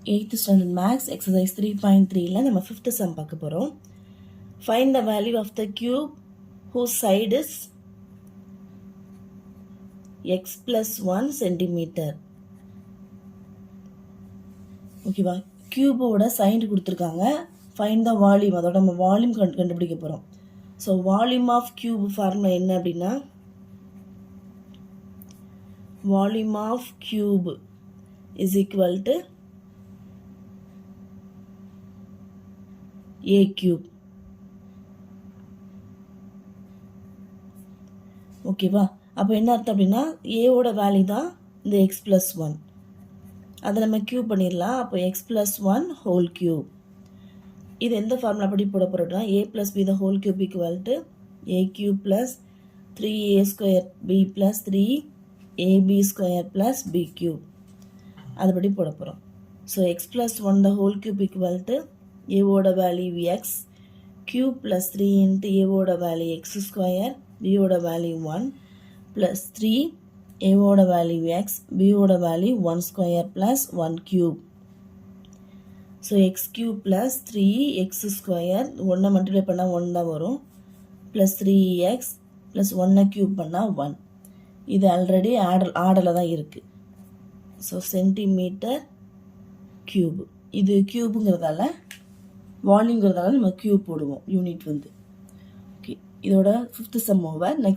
8th standard maths exercise 3.3ல நம்ம 5th sum பார்க்க போறோம். Find the value of the cube whose side is x plus 1 centimeter. ஓகேவா, கியூபோட side கொடுத்துருக்காங்க. Find the volume, அதோட நம்ம வால்யூம் கண்டுபிடிக்க போகிறோம். So volume of cube formula என்ன அப்படின்னா, volume of cube is equal to a cube. ஓகேவா, அப்போ என்ன அர்த்தம் அப்படின்னா, ஏவோட வேல்யூ தான் இந்த எக்ஸ் ப்ளஸ் ஒன், அதை நம்ம கியூப் பண்ணிடலாம். அப்போ x plus one whole cube. இது எந்த ஃபார்முலா படி போட போகிறோம்னா, a plus b the whole cube equal to a cube plus 3a square b plus 3ab square plus b cube, அதுபடி போட போகிறோம். So x plus one the whole cube equal to ஏவோட value x cube plus 3 into ஏவோட value x square, பியோட value 1 plus 3 ஏவோட value x பியோட value 1 square plus 1 cube. So X cube plus 3x square, 1 multiply பண்ணால் 1 தான் வரும், plus 3x plus 1 cube பண்ணால் 1. இது ஆல்ரெடி ஆர்டரில் தான் இருக்குது. So centimetre cube. இது கியூபுங்கிறதால, வால்யூங்கிறதால நம்ம கியூப் போடுவோம் யூனிட் வந்து. ஓகே, இதோட 5th sum ஓவர். நெக்ஸ்ட்